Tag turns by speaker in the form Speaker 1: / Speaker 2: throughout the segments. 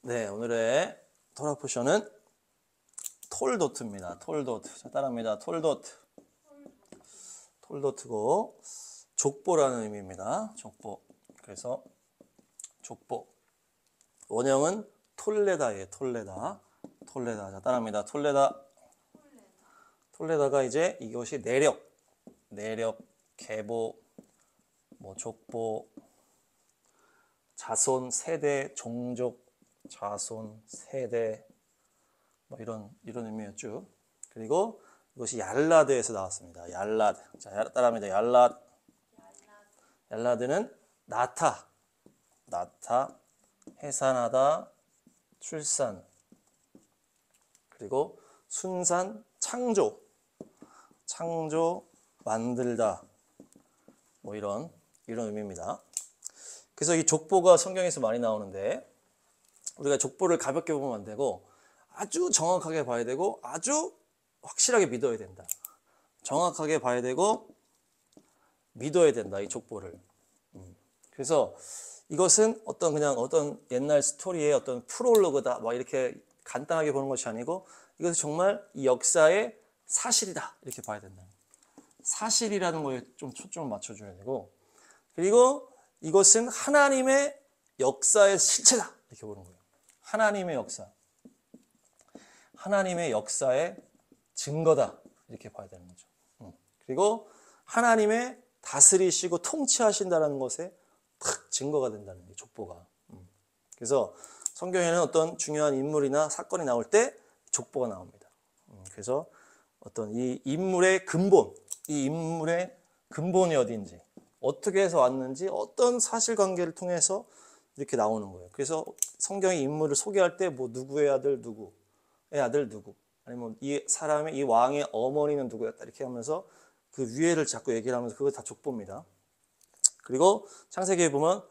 Speaker 1: 네, 오늘의 토라 포션은 톨도트입니다. 톨도트. 자, 따라합니다. 톨도트. 톨도트고 족보라는 의미입니다. 족보. 그래서 족보. 원형은 톨레다예요. 톨레다. 톨레다. 자, 따라합니다. 톨레다. 톨레다가 이제 이것이 내력, 계보, 뭐 족보, 자손, 세대, 종족, 자손, 세대, 뭐 이런 의미였죠. 그리고 이것이 얄라드에서 나왔습니다. 얄라드. 자, 따라합니다. 얄라드. 얄라드는 나타, 해산하다, 출산, 그리고 순산, 창조, 만들다, 뭐 이런 의미입니다. 그래서 이 족보가 성경에서 많이 나오는데 우리가 족보를 가볍게 보면 안 되고 아주 정확하게 봐야 되고 아주 확실하게 믿어야 된다. 정확하게 봐야 되고 믿어야 된다, 이 족보를. 그래서 이것은 어떤 옛날 스토리의 어떤 프롤로그다, 막 이렇게 간단하게 보는 것이 아니고 이것은 정말 이 역사의 사실이다, 이렇게 봐야 된다. 사실이라는 거에 좀 초점을 맞춰줘야 되고, 그리고 이것은 하나님의 역사의 실체다, 이렇게 보는 거예요. 하나님의 역사, 하나님의 역사의 증거다, 이렇게 봐야 되는 거죠. 그리고 하나님의 다스리시고 통치하신다는 것에 딱 증거가 된다는 게 족보가. 그래서 성경에는 어떤 중요한 인물이나 사건이 나올 때 족보가 나옵니다. 그래서 어떤 이 인물의 근본이 어딘지, 어떻게 해서 왔는지, 어떤 사실관계를 통해서 이렇게 나오는 거예요. 그래서 성경의 인물을 소개할 때 뭐 누구의 아들 누구, 아니면 이 사람의, 이 왕의 어머니는 누구였다, 이렇게 하면서 그 위에를 자꾸 얘기를 하면서 그거 다 족보입니다. 그리고 창세기에 보면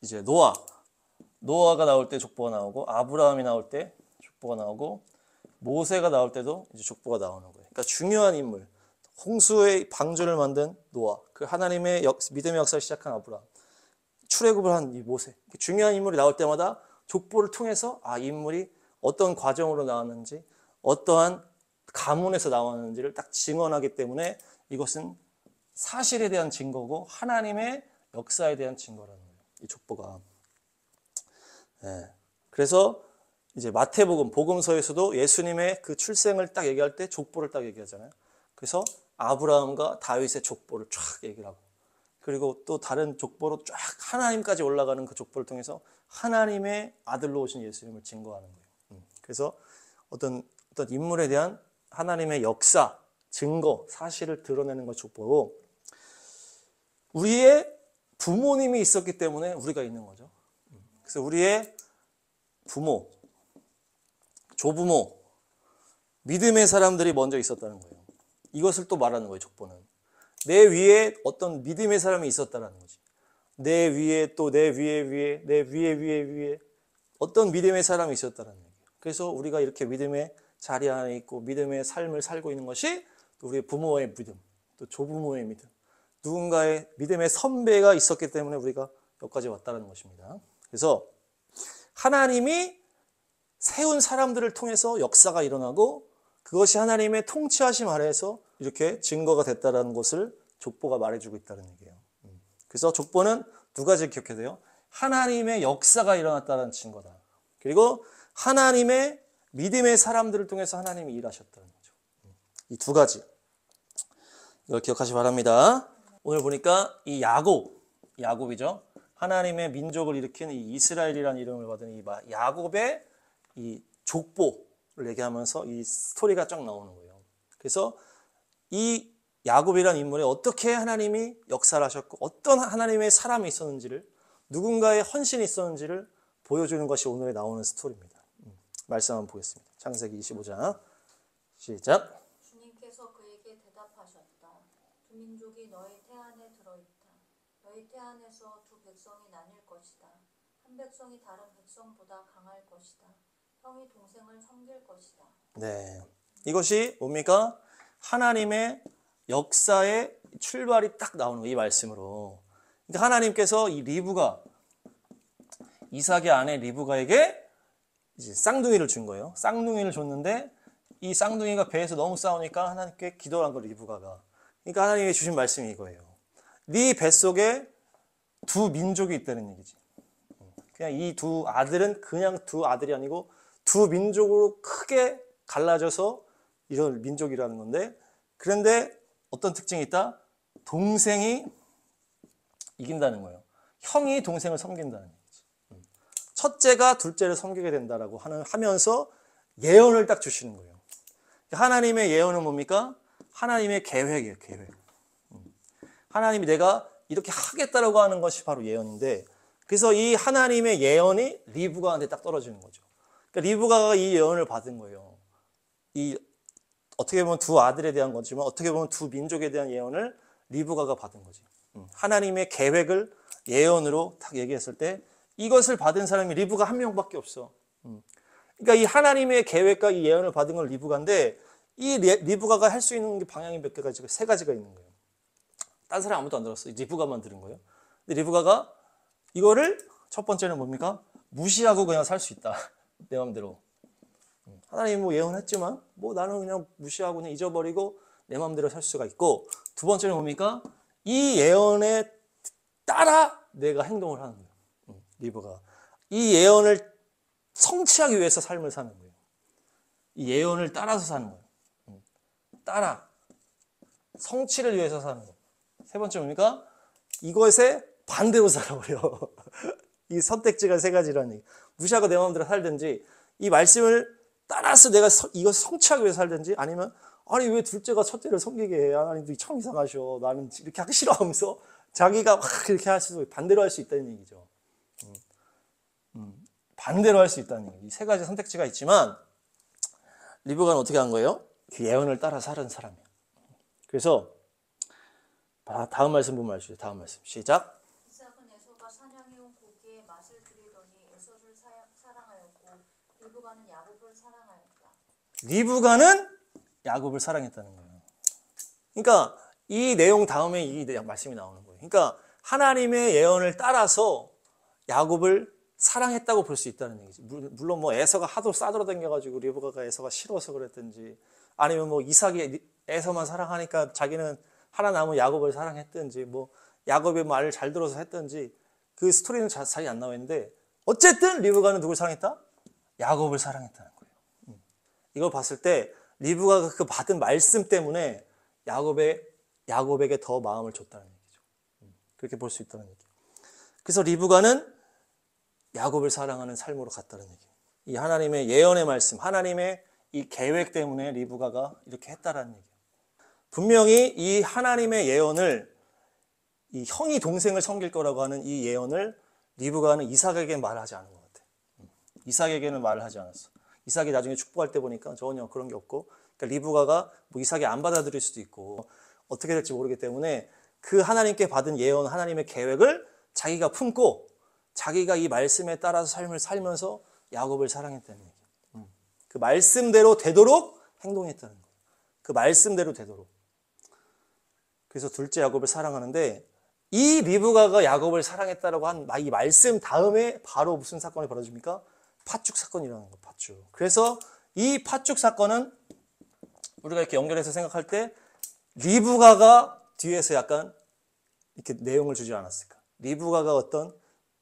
Speaker 1: 이제 노아가 나올 때 족보가 나오고, 아브라함이 나올 때 족보가 나오고, 모세가 나올 때도 이제 족보가 나오는 거예요. 그러니까 중요한 인물, 홍수의 방주를 만든 노아, 그 하나님의 믿음의 역사를 시작한 아브라함, 출애굽을 한 이 모세, 중요한 인물이 나올 때마다 족보를 통해서 이 인물이 어떤 과정으로 나왔는지, 어떠한 가문에서 나왔는지를 딱 증언하기 때문에 이것은 사실에 대한 증거고 하나님의 역사에 대한 증거라는 거예요, 이 족보가. 네. 그래서 이제 마태복음, 복음서에서도 예수님의 그 출생을 딱 얘기할 때 족보를 딱 얘기하잖아요. 그래서 아브라함과 다윗의 족보를 쫙 얘기를 하고, 그리고 또 다른 족보로 쫙 하나님까지 올라가는 그 족보를 통해서 하나님의 아들로 오신 예수님을 증거하는 거예요. 그래서 어떤 인물에 대한 하나님의 역사, 증거, 사실을 드러내는 것 족보고, 우리의 부모님이 있었기 때문에 우리가 있는 거죠. 그래서 우리의 부모, 조부모, 믿음의 사람들이 먼저 있었다는 거예요. 이것을 또 말하는 거예요, 족보는. 내 위에 어떤 믿음의 사람이 있었다는 거지. 내 위에 또 내 위에 어떤 믿음의 사람이 있었다는 얘기예요. 그래서 우리가 이렇게 믿음의 자리 안에 있고 믿음의 삶을 살고 있는 것이 또 우리의 부모의 믿음, 또 조부모의 믿음, 누군가의 믿음의 선배가 있었기 때문에 우리가 여기까지 왔다는 것입니다. 그래서 하나님이 세운 사람들을 통해서 역사가 일어나고 그것이 하나님의 통치하심 아래에서 이렇게 증거가 됐다는 것을 족보가 말해주고 있다는 얘기예요. 그래서 족보는 두 가지 기억해야 돼요. 하나님의 역사가 일어났다는 증거다. 그리고 하나님의 믿음의 사람들을 통해서 하나님이 일하셨다는 거죠. 이 두 가지 이걸 기억하시기 바랍니다. 오늘 보니까 이 야곱이죠. 하나님의 민족을 일으킨 이 이스라엘이라는 이름을 받은 이 야곱의 이 족보를 얘기하면서 이 스토리가 쫙 나오는 거예요. 그래서 이 야곱이라는 인물에 어떻게 하나님이 역사를 하셨고 어떤 하나님의 사람이 있었는지를, 누군가의 헌신이 있었는지를 보여주는 것이 오늘에 나오는 스토리입니다. 말씀 한번 보겠습니다. 창세기 25장 시작.
Speaker 2: 주님께서 그에게 대답하셨다. 두 민족이 너희 태안에 들어있다. 너희 태안에서 두 백성이 나뉠 것이다. 한 백성이 다른 백성보다 강할 것이다. 형이 동생을 섬길 것이다.
Speaker 1: 네, 이것이 뭡니까? 하나님의 역사의 출발이 딱 나오는 거예요, 이 말씀으로. 그러니까 하나님께서 이 리브가, 이삭의 아내 리브가에게 이제 쌍둥이를 준 거예요. 쌍둥이를 줬는데 이 쌍둥이가 배에서 너무 싸우니까 하나님께 기도를 한 거예요. 리브가가. 그러니까 하나님이 주신 말씀이 이거예요. 네 뱃속에 두 민족이 있다는 얘기지. 그냥 이 두 아들은 그냥 두 아들이 아니고 두 민족으로 크게 갈라져서 이런 민족이라는 건데, 그런데 어떤 특징이 있다? 동생이 이긴다는 거예요. 형이 동생을 섬긴다는 얘기지. 첫째가 둘째를 섬기게 된다라고 하면서 예언을 딱 주시는 거예요. 하나님의 예언은 뭡니까? 하나님의 계획이에요, 계획. 하나님이 내가 이렇게 하겠다라고 하는 것이 바로 예언인데, 그래서 이 하나님의 예언이 리브가한테 딱 떨어지는 거죠. 그러니까 리브가가 이 예언을 받은 거예요. 이 어떻게 보면 두 아들에 대한 거지만 어떻게 보면 두 민족에 대한 예언을 리브가가 받은 거지. 하나님의 계획을 예언으로 딱 얘기했을 때 이것을 받은 사람이 리브가 한 명밖에 없어. 그러니까 이 하나님의 계획과 이 예언을 받은 건 리브가인데, 이 리브가가 할 수 있는 방향이 몇 개가 지금 세 가지가 있는 거예요. 딴 사람 아무도 안 들었어요. 리브가만 들은 거예요. 근데 리브가가 이거를 첫 번째는 뭡니까? 무시하고 그냥 살 수 있다. 내 마음대로. 하나님 뭐 예언했지만 뭐 나는 그냥 무시하고 그냥 잊어버리고 내 마음대로 살 수가 있고, 두 번째는 뭡니까? 이 예언에 따라 내가 행동을 하는 거예요. 리브가 이 예언을 성취하기 위해서 삶을 사는 거예요. 이 예언을 따라서 사는 거예요. 따라 성취를 위해서 사는 거예요. 세 번째 뭡니까? 이것에 반대로 살아버려. 이 선택지가 세 가지라는 얘기. 무시하고 내 마음대로 살든지, 이 말씀을 따라서 내가 이것을 성취하기 위해서 살든지, 아니면 아니 왜 둘째가 첫째를 섬기게 해? 하나님도 참 이상하셔. 나는 이렇게 하기 싫어하면서 자기가 막 이렇게 할 수, 반대로 할 수 있다는 얘기죠. 반대로 할 수 있다는 얘기. 이 세 가지 선택지가 있지만 리브가는 어떻게 한 거예요? 그 예언을 따라 사는 사람이에요. 그래서 다음 말씀 보면 알수 있어요. 다음 말씀 시작.
Speaker 2: 이삭은 에서가 사냥해온 고기의 맛을 들이더니 에서를 사랑하였고 리브가는 야곱을 사랑하였다.
Speaker 1: 리브가는 야곱을 사랑했다는 거예요. 그러니까 이 내용 다음에 이 말씀이 나오는 거예요. 그러니까 하나님의 예언을 따라서 야곱을 사랑했다고 볼 수 있다는 얘기지. 물론 뭐 에서가 하도 싸돌아다녀가지고 리브가가 에서가 싫어서 그랬든지, 아니면 뭐 이삭이 에서만 사랑하니까 자기는 하나 남은 야곱을 사랑했든지, 뭐 야곱의 말을 잘 들어서 했든지, 그 스토리는 잘 안 나와 있는데 어쨌든 리브가는 누굴 사랑했다? 야곱을 사랑했다는 거예요. 이걸 봤을 때 리브가가 그 받은 말씀 때문에 야곱에게 더 마음을 줬다는 얘기죠. 그렇게 볼 수 있다는 얘기예요. 그래서 리브가는 야곱을 사랑하는 삶으로 갔다는 얘기예요. 이 하나님의 예언의 말씀, 하나님의 이 계획 때문에 리브가가 이렇게 했다라는 얘기예요. 분명히 이 하나님의 예언을, 이 형이 동생을 섬길 거라고 하는 이 예언을 리브가는 이삭에게 말하지 않은 것 같아요. 이삭에게는 말을 하지 않았어. 이삭이 나중에 축복할 때 보니까 전혀 그런 게 없고, 그러니까 리브가가 뭐 이삭이 안 받아들일 수도 있고 어떻게 될지 모르기 때문에 그 하나님께 받은 예언, 하나님의 계획을 자기가 품고 자기가 이 말씀에 따라서 삶을 살면서 야곱을 사랑했다는 얘기예요. 그 말씀대로 되도록 행동했다는 거예요. 그 말씀대로 되도록. 그래서 둘째 야곱을 사랑하는데, 이 리브가가 야곱을 사랑했다라고 한 이 말씀 다음에 바로 무슨 사건이 벌어집니까? 팥죽 사건이라는 거예요. 팥죽. 그래서 이 팥죽 사건은 우리가 이렇게 연결해서 생각할 때 리브가가 뒤에서 약간 이렇게 내용을 주지 않았을까? 리브가가 어떤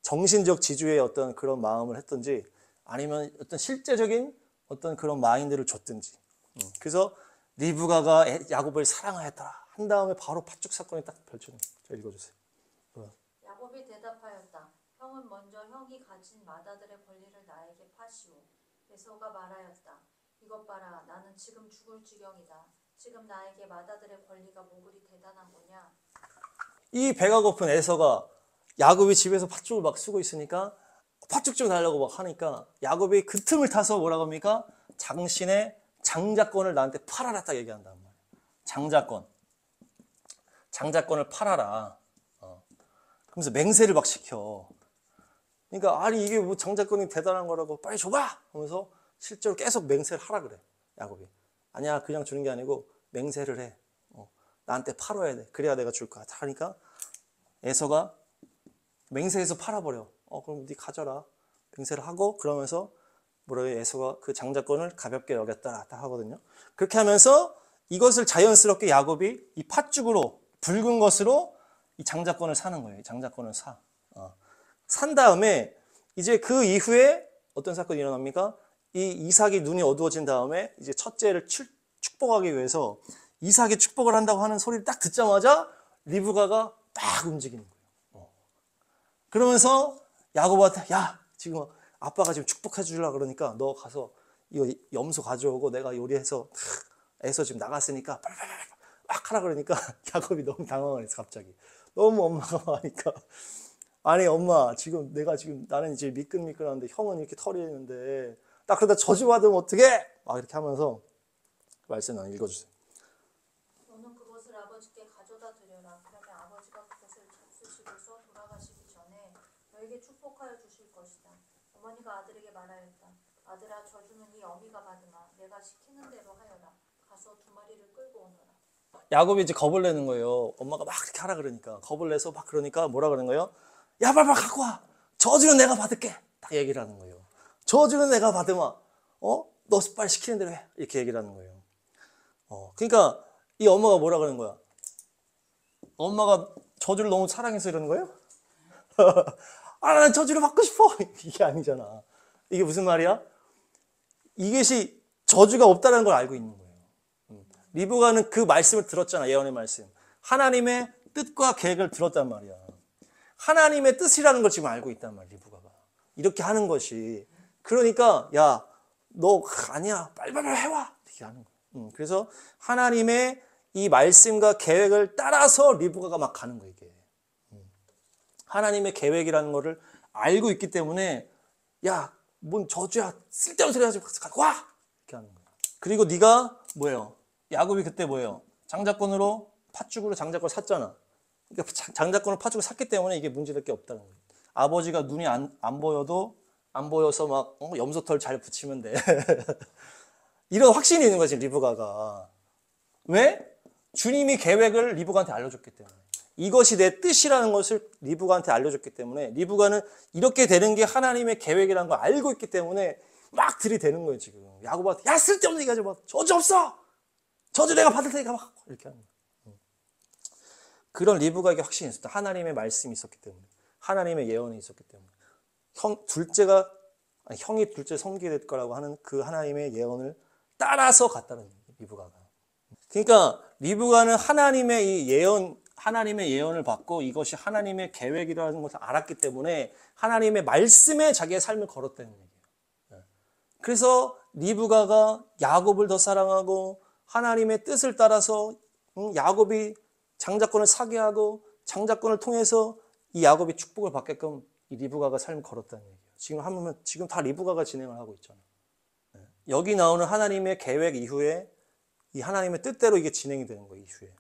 Speaker 1: 정신적 지주의 어떤 그런 마음을 했든지, 아니면 어떤 실제적인 어떤 그런 마인드를 줬든지. 그래서 리브가가 야곱을 사랑하였다 한 다음에 바로 팥죽 사건이 딱 펼쳐져요. 자, 읽어주세요.
Speaker 2: 야곱이 대답하였다. 형은 먼저 형이 가진 맏아들의 권리를 나에게 파시오. 에서가 말하였다. 이것 봐라, 나는 지금 죽을 지경이다. 지금 나에게 맏아들의 권리가 뭐 그리 대단한 거냐?
Speaker 1: 이 배가 고픈 에서가 야곱이 집에서 팥죽을 막 쓰고 있으니까 팥죽 좀 달라고 막 하니까 야곱이 그 틈을 타서 뭐라고 합니까? 당신의 장자권을 나한테 팔아라 딱 얘기한단 말이에요. 장자권을 팔아라. 그러면서 맹세를 막 시켜. 그러니까 아니 이게 뭐 장자권이 대단한 거라고 빨리 줘봐 하면서 실제로 계속 맹세를 하라 그래. 야곱이 아니야, 그냥 주는 게 아니고 맹세를 해. 나한테 팔아야 돼. 그래야 내가 줄 거야. 하니까 에서가 맹세해서 팔아버려. 그럼 네 가져라. 맹세를 하고, 그러면서 뭐래요? 에서가 그 장자권을 가볍게 여겼다 하거든요. 그렇게 하면서 이것을 자연스럽게 야곱이 이 팥죽으로 붉은 것으로 이 장자권을 사는 거예요. 장자권을 사. 산 다음에 이제 그 이후에 어떤 사건이 일어납니까? 이 이삭이 눈이 어두워진 다음에 이제 첫째를 축복하기 위해서 이삭이 축복을 한다고 하는 소리를 딱 듣자마자 리브가가 딱 움직이는 거예요. 그러면서 야곱한테 야 지금 아빠가 지금 축복해 주려고 그러니까 너 가서 이거 염소 가져오고 내가 요리해서 애서 지금 나갔으니까 막 하라 그러니까 야곱이 너무 당황을 했어. 갑자기 너무 엄마가 하니까 아니 엄마 지금 내가 지금 나는 이제 미끈미끈한데 형은 이렇게 털이 있는데 딱 그러다 저주받으면 어떡해 막 이렇게 하면서 말씀 안 읽어주세요.
Speaker 2: 너는 그것을 아버지께 가져다 드려라. 그러면 아버지가 그것을 잡수시고서 돌아가시기 전에 너에게 축복하여 주실 것이다. 어머니가 아들에게 말하였다. 아들아 저주는 이 어미가 받으마. 내가 시키는 대로 하여라. 가서 두 마리를 끌고 오너라.
Speaker 1: 야곱이 이제 겁을 내는 거예요. 엄마가 막 이렇게 하라 그러니까 겁을 내서 막 그러니까 뭐라 그러는 거예요? 야 빨리 갖고 와. 저주는 내가 받을게. 딱 얘기를 하는 거예요. 저주는 내가 받으마. 너 빨리 시키는 대로 해. 이렇게 얘기를 하는 거예요. 그러니까 이 엄마가 뭐라 그러는 거야? 엄마가 저주를 너무 사랑해서 이러는 거예요? 아, 난 저주를 받고 싶어. 이게 아니잖아. 이게 무슨 말이야? 이것이 저주가 없다는 걸 알고 있는 거예요. 리브가는 그 말씀을 들었잖아. 예언의 말씀. 하나님의 뜻과 계획을 들었단 말이야. 하나님의 뜻이라는 걸 지금 알고 있단 말이야. 리브가가. 이렇게 하는 것이. 그러니까 야, 너 아니야. 빨리빨리 해와. 이렇게 하는 거야. 그래서 하나님의 이 말씀과 계획을 따라서 리브가가 막 가는 거야. 이게. 하나님의 계획이라는 거를 알고 있기 때문에 야, 뭔 저주야. 쓸데없는 소리 하지 갖고 와. 이렇게 하는 거야. 그리고 네가 뭐예요? 야곱이 그때 뭐예요? 장자권으로 팥죽으로 장자권을 샀잖아. 그러니까 장자권을 팥죽으로 샀기 때문에 이게 문제될 게 없다는 거예요. 아버지가 눈이 안 보여도 안 보여서 막 염소털 잘 붙이면 돼. 이런 확신이 있는 거지 리브가가. 왜? 주님이 계획을 리브가한테 알려줬기 때문에. 이것이 내 뜻이라는 것을 리브가한테 알려줬기 때문에 리브가는 이렇게 되는 게 하나님의 계획이라는 걸 알고 있기 때문에 막 들이대는 거예요 지금. 야곱한테 야 쓸데없는 얘기 하지 마. 저주 없어. 저주 내가 받을 테니까 막 이렇게 하는 거예요. 그런 리브가에게 확신이 있었다. 하나님의 말씀이 있었기 때문에. 하나님의 예언이 있었기 때문에. 형이 둘째 섬기게 될 거라고 하는 그 하나님의 예언을 따라서 갔다는 얘기예요. 리브가가. 그러니까 리브가는 하나님의 예언을 받고 이것이 하나님의 계획이라는 것을 알았기 때문에 하나님의 말씀에 자기의 삶을 걸었다는 얘기예요. 그래서 리브가가 야곱을 더 사랑하고 하나님의 뜻을 따라서 야곱이 장자권을 사게 하고 장자권을 통해서 이 야곱이 축복을 받게끔 이 리브가가 삶을 걸었다는 얘기예요. 지금 다 리브가가 진행을 하고 있잖아요. 여기 나오는 하나님의 계획 이후에 이 하나님의 뜻대로 이게 진행이 되는 거예요. 이후에.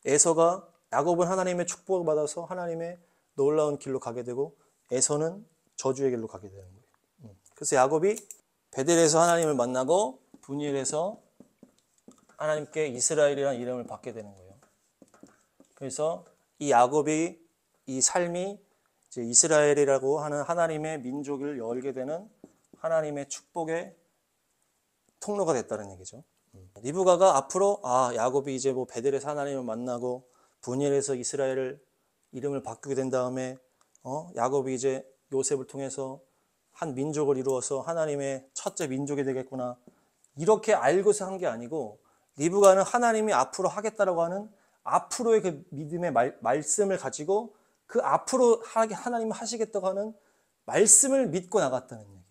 Speaker 1: 에서가 야곱은 하나님의 축복을 받아서 하나님의 놀라운 길로 가게 되고 에서는 저주의 길로 가게 되는 거예요. 그래서 야곱이 베델에서 하나님을 만나고 분이엘에서 하나님께 이스라엘이라는 이름을 받게 되는 거예요. 그래서 이 야곱이 이 삶이 이제 이스라엘이라고 하는 하나님의 민족을 열게 되는 하나님의 축복의 통로가 됐다는 얘기죠. 리브가가 앞으로 야곱이 이제 뭐 베델에서 하나님을 만나고 분이엘에서 이스라엘을 이름을 바꾸게 된 다음에 야곱이 이제 요셉을 통해서 한 민족을 이루어서 하나님의 첫째 민족이 되겠구나 이렇게 알고서 한 게 아니고 리브가는 하나님이 앞으로 하겠다라고 하는 앞으로의 그 믿음의 말씀을 가지고 그 앞으로 하나님이 하시겠다고 하는 말씀을 믿고 나갔다는 얘기예요.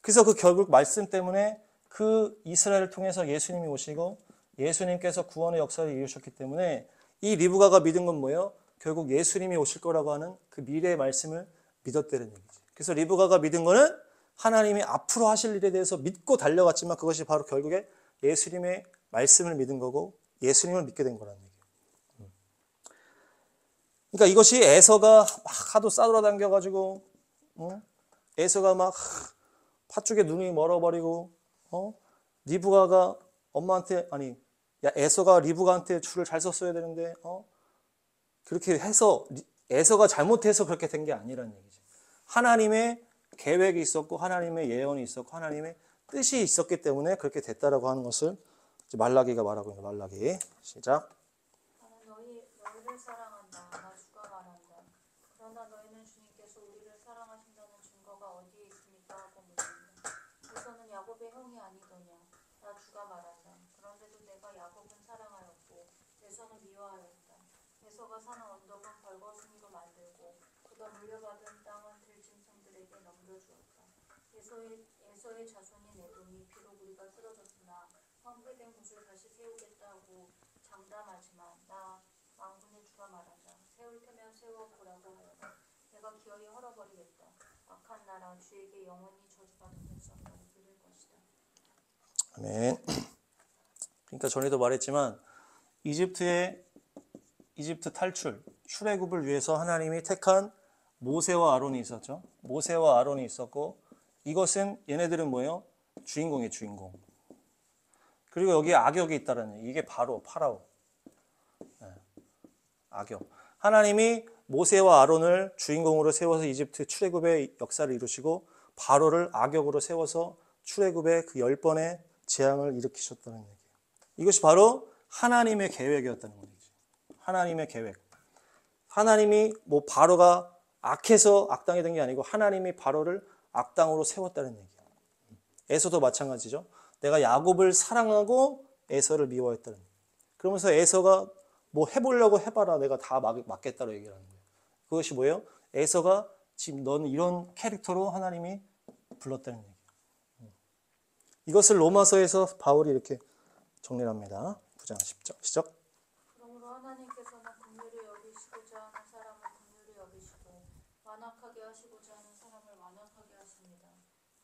Speaker 1: 그래서 그 결국 말씀 때문에 그 이스라엘을 통해서 예수님이 오시고 예수님께서 구원의 역사를 이루셨기 때문에 이 리브가가 믿은 건 뭐예요? 결국 예수님이 오실 거라고 하는 그 미래의 말씀을 믿었다는 얘기죠. 그래서 리브가가 믿은 거는 하나님이 앞으로 하실 일에 대해서 믿고 달려갔지만 그것이 바로 결국에 예수님의 말씀을 믿은 거고 예수님을 믿게 된 거라는 얘기예요. 그러니까 이것이 에서가 막 하도 싸돌아다녀가지고 에서가 막 팥죽에 눈이 멀어버리고 리브가가 엄마한테 에서가 리브가한테 줄을 잘 썼어야 되는데 그렇게 해서 에서가 잘못해서 그렇게 된 게 아니라는 얘기죠. 하나님의 계획이 있었고 하나님의 예언이 있었고 하나님의 뜻이 있었기 때문에 그렇게 됐다라고 하는 것을 이제 말라기가 말하고 있는 거예요. 말라기 시작.
Speaker 2: 나는 너희를 사랑한다. 나 주가 말한다. 그러나 너희는 주님께서 우리를 사랑하신다는 증거가 어디에 있습니까? 하고 물었다. 에서는 야곱의 형이 아니더냐. 나 주가 말한다. 그런데도 내가 야곱은 사랑하였고 에서는 미워하였다. 에서가 사는 언덕은 벌거숭이로 만들고 그가 물려받은 땅은 들짐승들에게 넘겨주었다. 에서의 자손인 에돔이 비록 우리가 쓰러졌으나 황폐된 곳을 다시 세우겠다고 장담하지만 나 만군의 주가 말한다. 세울 테면 세워보라고 하여라. 내가 기어이 헐어버리겠다. 악한 나라 주에게 영원히 저주받은 백성이라고 부를 것이다.
Speaker 1: 아멘. 그러니까 전에도 말했지만 이집트 탈출, 출애굽을 위해서 하나님이 택한 모세와 아론이 있었죠. 모세와 아론이 있었고 이것은 얘네들은 뭐예요? 주인공이에요, 주인공. 그리고 여기에 악역이 있다라는 얘기. 이게 바로 파라오. 네. 악역. 하나님이 모세와 아론을 주인공으로 세워서 이집트 출애굽의 역사를 이루시고 바로를 악역으로 세워서 출애굽의 그 10번의 재앙을 일으키셨다는 얘기예요. 이것이 바로 하나님의 계획이었다는 거죠. 하나님의 계획. 하나님이 뭐 바로가 악해서 악당이 된 게 아니고 하나님이 바로를 악당으로 세웠다는 얘기예요. 에서도 마찬가지죠. 내가 야곱을 사랑하고 에서를 미워했다는 얘기예요. 그러면서 에서가 뭐 해보려고 해봐라. 내가 다 막겠다고 얘기를 하는 거예요. 그것이 뭐예요? 에서가 지금 너는 이런 캐릭터로 하나님이 불렀다는 얘기예요. 이것을 로마서에서 바울이 이렇게 정리를 합니다. 9장 10절 시작.
Speaker 2: 그러므로 하나님께서는 긍휼히 여기시고자 하는 사람을 긍휼히 여기시고 완악하게 하시고자 하는 사람을 완악하게 하십니다.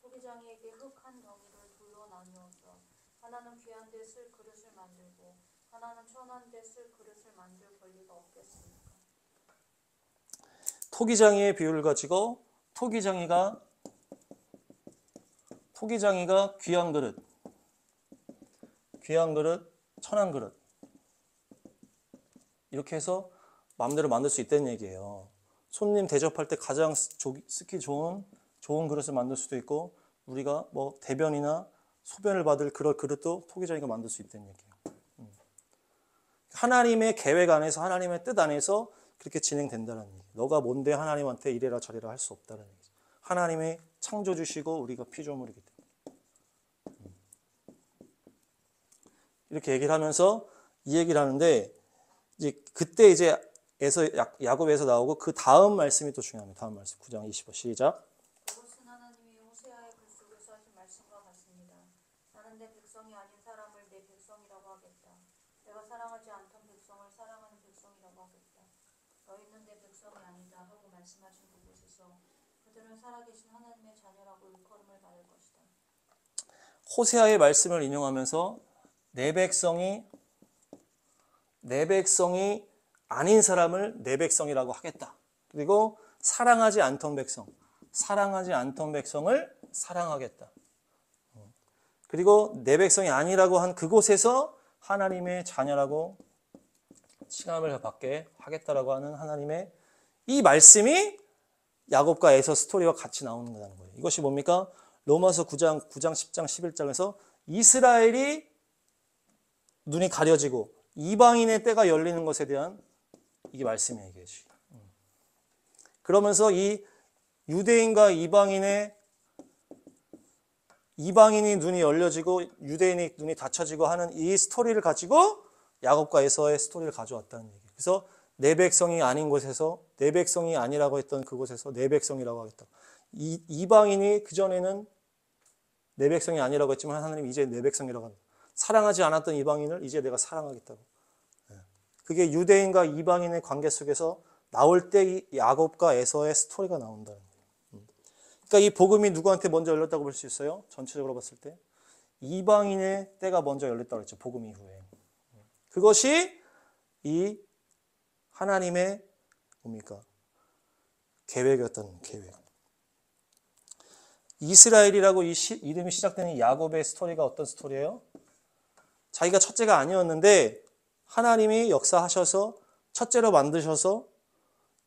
Speaker 2: 토기장이에게 흙 한 덩이를 둘로 나누어서 하나는 귀한 데 쓸 그릇을 만들고 하나는 천한 데 쓸 그릇을 만들 권리가 없겠습니까?
Speaker 1: 토기장이의 비유를 가지고 토기장이가 귀한 그릇, 천한 그릇 이렇게 해서 마음대로 만들 수 있다는 얘기예요. 손님 대접할 때 가장 쓰기 좋은 그릇을 만들 수도 있고 우리가 뭐 대변이나 소변을 받을 그런 그릇도 토기장이가 만들 수 있다는 얘기예요. 하나님의 계획 안에서 하나님의 뜻 안에서 그렇게 진행된다는 얘기예요. 너가 뭔데 하나님한테 이래라 저래라 할 수 없다는 얘기죠. 하나님이 창조주시고 우리가 피조물이기 때문에. 이렇게 얘기를 하면서 이 얘기를 하는데 이제 그때 이제 야곱에서 나오고 그 다음 말씀이 또 중요합니다. 다음 말씀 9장 25 시작.
Speaker 2: 그것은 하나님이 호세아의 글 속에서 하신 말씀과 같습니다. 나는 내 백성이 아닌 사람을 내 백성이라고 하겠다. 내가 사랑하지 않던 백성을 사랑하는 백성이라고 하겠다. 너희는 내 백성이 아니다 하고 말씀하신 그곳에서 그들은 살아계신 하나님의 자녀라고 일컬음을 받을 것이다.
Speaker 1: 호세아의 말씀을 인용하면서 내 백성이 아닌 사람을 내 백성이라고 하겠다. 그리고 사랑하지 않던 백성을 사랑하겠다. 그리고 내 백성이 아니라고 한 그곳에서 하나님의 자녀라고 칭함을 받게 하겠다라고 하는 하나님의 이 말씀이 야곱과 에서 스토리와 같이 나오는 거라는 거예요. 이것이 뭡니까? 로마서 9장, 10장, 11장에서 이스라엘이 눈이 가려지고 이방인의 때가 열리는 것에 대한 이게 말씀이에요. 이게. 그러면서 이 유대인과 이방인이 눈이 열려지고 유대인이 눈이 닫혀지고 하는 이 스토리를 가지고 야곱과 에서의 스토리를 가져왔다는 얘기예요. 그래서 내 백성이 아닌 곳에서 내 백성이 아니라고 했던 그곳에서 내 백성이라고 하겠다. 이방인이 그전에는 내 백성이 아니라고 했지만 하나님 이제 내 백성이라고 합니다. 사랑하지 않았던 이방인을 이제 내가 사랑하겠다고. 그게 유대인과 이방인의 관계 속에서 나올 때 이 야곱과 에서의 스토리가 나온다는 거예요. 그러니까 이 복음이 누구한테 먼저 열렸다고 볼 수 있어요? 전체적으로 봤을 때 이방인의 때가 먼저 열렸다고 했죠. 복음 이후에. 그것이 이 하나님의 뭡니까? 계획이었던 계획. 이스라엘이라고 이름이 시작되는 야곱의 스토리가 어떤 스토리예요? 자기가 첫째가 아니었는데 하나님이 역사하셔서 첫째로 만드셔서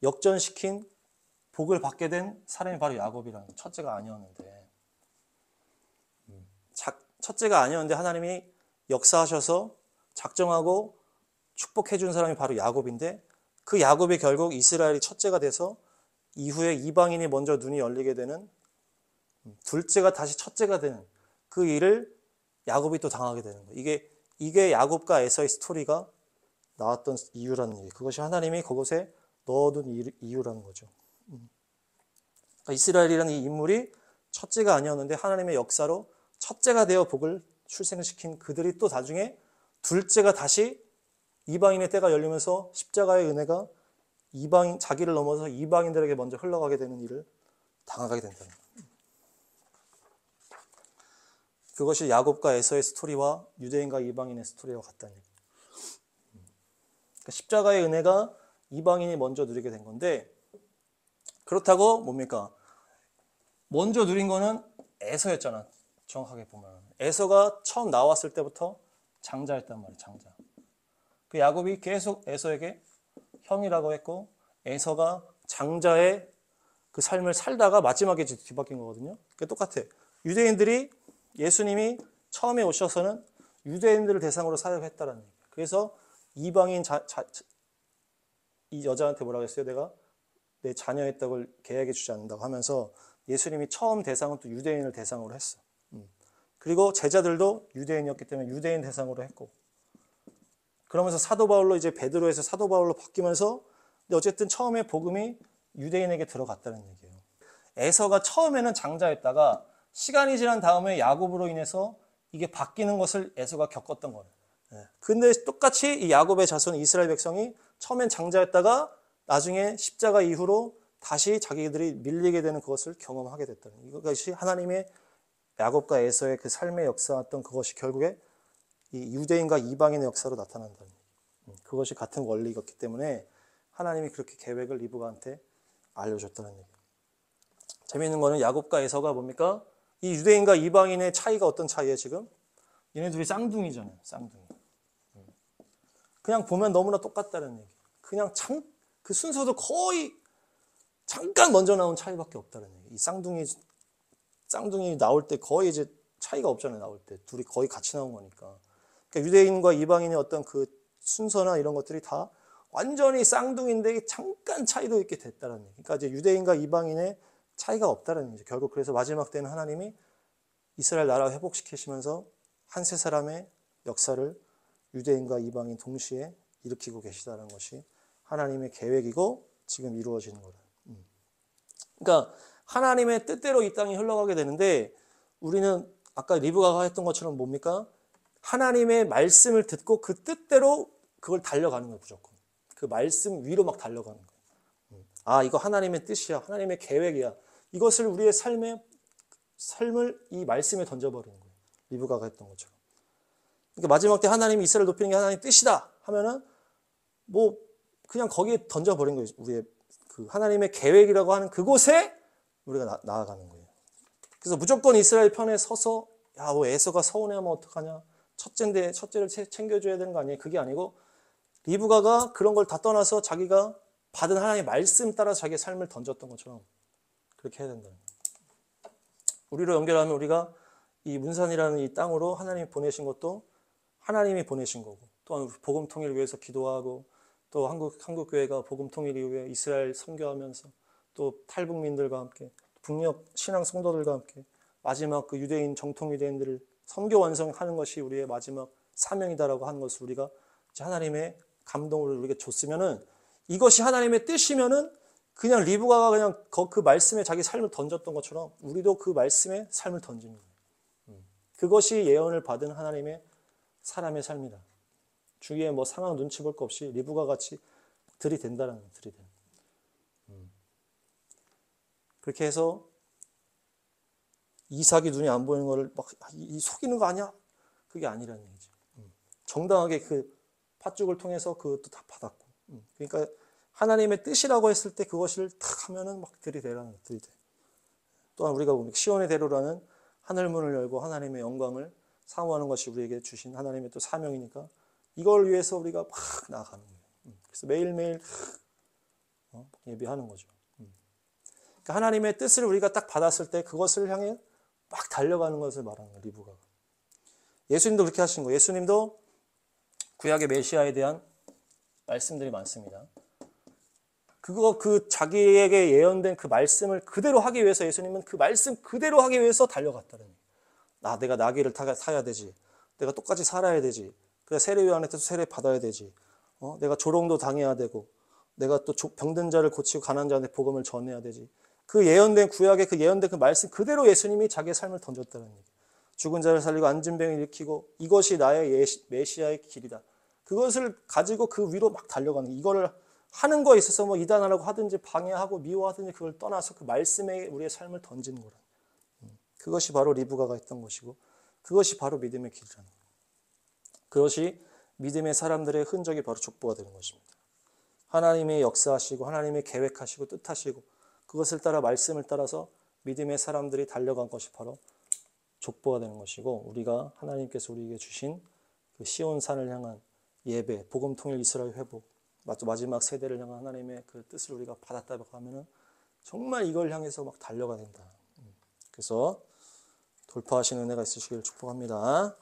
Speaker 1: 역전시킨 복을 받게 된 사람이 바로 야곱이라는 거예요. 첫째가 아니었는데. 첫째가 아니었는데 하나님이 역사하셔서 작정하고 축복해 준 사람이 바로 야곱인데 그 야곱이 결국 이스라엘이 첫째가 돼서 이후에 이방인이 먼저 눈이 열리게 되는 둘째가 다시 첫째가 되는 그 일을 야곱이 또 당하게 되는 거예요. 이게 야곱과 에서의 스토리가 나왔던 이유라는 얘기예요. 그것이 하나님이 그곳에 넣어둔 이유라는 거죠. 그러니까 이스라엘이라는 이 인물이 첫째가 아니었는데 하나님의 역사로 첫째가 되어 복을 출생시킨 그들이 또 나중에 둘째가 다시 이방인의 때가 열리면서 십자가의 은혜가 자기를 넘어서 이방인들에게 먼저 흘러가게 되는 일을 당하게 된다는 거예요. 그것이 야곱과 에서의 스토리와 유대인과 이방인의 스토리와 같다는 얘기예요. 그러니까 십자가의 은혜가 이방인이 먼저 누리게 된 건데 그렇다고 뭡니까? 먼저 누린 거는 에서였잖아. 정확하게 보면 에서가 처음 나왔을 때부터 장자였단 말이에요. 장자. 그 야곱이 계속 에서에게 형이라고 했고 에서가 장자의 그 삶을 살다가 마지막에 뒤바뀐 거거든요. 그게 똑같아. 유대인들이 예수님이 처음에 오셔서는 유대인들을 대상으로 사역했다라는 얘기예요. 그래서 이방인 이 여자한테 뭐라고 했어요? 내가 내 자녀의 떡을 계약해 주지 않는다고 하면서 예수님이 처음 대상은 또 유대인을 대상으로 했어. 그리고 제자들도 유대인이었기 때문에 유대인 대상으로 했고 그러면서 사도 바울로 이제 베드로에서 사도 바울로 바뀌면서 근데 어쨌든 처음에 복음이 유대인에게 들어갔다는 얘기예요. 에서가 처음에는 장자였다가 시간이 지난 다음에 야곱으로 인해서 이게 바뀌는 것을 에서가 겪었던 거예요. 근데 똑같이 이 야곱의 자손 이스라엘 백성이 처음엔 장자였다가 나중에 십자가 이후로 다시 자기들이 밀리게 되는 그것을 경험하게 됐다는 이것이 하나님의 야곱과 에서의 그 삶의 역사였던 그것이 결국에 이 유대인과 이방인의 역사로 나타난다는 얘기예요. 그것이 같은 원리였기 때문에 하나님이 그렇게 계획을 리브가한테 알려줬다는 얘기예요. 재미있는 거는 야곱과 에서가 뭡니까? 이 유대인과 이방인의 차이가 어떤 차이예요 지금? 얘네 둘이 쌍둥이잖아요. 쌍둥이. 그냥 보면 너무나 똑같다는 얘기. 그냥 그 순서도 거의 잠깐 먼저 나온 차이밖에 없다는 얘기. 이 쌍둥이 나올 때 거의 이제 차이가 없잖아요. 나올 때 둘이 거의 같이 나온 거니까. 그러니까 유대인과 이방인의 어떤 그 순서나 이런 것들이 다 완전히 쌍둥이인데 잠깐 차이도 있게 됐다는 얘기. 그러니까 이제 유대인과 이방인의 차이가 없다는 얘기죠. 결국 그래서 마지막 때는 하나님이 이스라엘 나라 회복시키시면서 한 세 사람의 역사를 유대인과 이방인 동시에 일으키고 계시다는 것이 하나님의 계획이고 지금 이루어지는 거다. 그러니까 하나님의 뜻대로 이 땅이 흘러가게 되는데 우리는 아까 리브가가 했던 것처럼 뭡니까? 하나님의 말씀을 듣고 그 뜻대로 그걸 달려가는 거예요. 무조건. 그 말씀 위로 막 달려가는 거예요. 아, 이거 하나님의 뜻이야. 하나님의 계획이야. 이것을 우리의 삶을 이 말씀에 던져버리는 거예요. 리브가가 했던 것처럼. 그러니까 마지막 때 하나님이 이스라엘 높이는 게 하나님의 뜻이다 하면은 뭐 그냥 거기에 던져버린 거예요. 우리의 그 하나님의 계획이라고 하는 그곳에 우리가 나아가는 거예요. 그래서 무조건 이스라엘 편에 서서 야, 뭐 에서가 서운해하면 어떡하냐. 첫째인데 첫째를 챙겨줘야 되는 거 아니에요? 그게 아니고 리브가가 그런 걸 다 떠나서 자기가 받은 하나님의 말씀 따라 자기의 삶을 던졌던 것처럼 그렇게 해야 된다는 거예요. 우리로 연결하면 우리가 이 문산이라는 이 땅으로 하나님이 보내신 것도 하나님이 보내신 거고 또한 복음 통일을 위해서 기도하고 또 한국 교회가 복음 통일을 위해 이스라엘 선교하면서 또 탈북민들과 함께 북녘 신앙 성도들과 함께 마지막 그 유대인 정통 유대인들을 선교 완성하는 것이 우리의 마지막 사명이다라고 하는 것을 우리가 하나님의 감동으로 우리에게 줬으면은 이것이 하나님의 뜻이면은 그냥 리브가가 그냥 그 말씀에 자기 삶을 던졌던 것처럼 우리도 그 말씀에 삶을 던지는 거예요. 그것이 예언을 받은 하나님의 사람의 삶이다. 주위에 뭐 상황 눈치 볼 거 없이 리브가 같이 들이댄다는 거예요. 들이댄. 그렇게 해서 이삭이 눈에 안 보이는 거를 막 속이는 거 아니야? 그게 아니라는 얘기죠. 정당하게 그 팥죽을 통해서 그것도 다 받았고. 그러니까 하나님의 뜻이라고 했을 때 그것을 탁 하면은 막 들이대라는 거예요. 들이대. 또한 우리가 보면 시온의 대로라는 하늘문을 열고 하나님의 영광을 사모하는 것이 우리에게 주신 하나님의 또 사명이니까 이걸 위해서 우리가 막 나아가는 거예요. 그래서 매일매일 예배하는 거죠. 그러니까 하나님의 뜻을 우리가 딱 받았을 때 그것을 향해 막 달려가는 것을 말하는 거예요. 리브가. 예수님도 그렇게 하신 거예요. 예수님도 구약의 메시아에 대한 말씀들이 많습니다. 그 자기에게 예언된 그 말씀을 그대로 하기 위해서 예수님은 그 말씀 그대로 하기 위해서 달려갔다는 거예요. 내가 나귀를 타야 되지. 내가 똑같이 살아야 되지. 그래 세례요한한테도 세례 받아야 되지. 내가 조롱도 당해야 되고, 내가 또 병든 자를 고치고 가난한 자한테 복음을 전해야 되지. 그 예언된 구약의 그 예언된 그 말씀 그대로 예수님이 자기의 삶을 던졌다는 얘기예요. 죽은 자를 살리고 앉은 병을 일으키고 이것이 나의 메시아의 길이다. 그것을 가지고 그 위로 막 달려가는 거예요. 이거를 하는 거에 있어서 뭐 이단하라고 하든지 방해하고 미워하든지 그걸 떠나서 그 말씀에 우리의 삶을 던지는 거라. 그것이 바로 리브가가 했던 것이고 그것이 바로 믿음의 길이라는 거예요. 그것이 믿음의 사람들의 흔적이 바로 족보가 되는 것입니다. 하나님의 역사하시고 하나님의 계획하시고 뜻하시고 그것을 따라 말씀을 따라서 믿음의 사람들이 달려간 것이 바로 족보가 되는 것이고 우리가 하나님께서 우리에게 주신 그 시온산을 향한 예배, 복음 통일 이스라엘 회복, 마지막 세대를 향한 하나님의 그 뜻을 우리가 받았다고 하면은 정말 이걸 향해서 막 달려가야 된다. 그래서 돌파하신 은혜가 있으시길 축복합니다.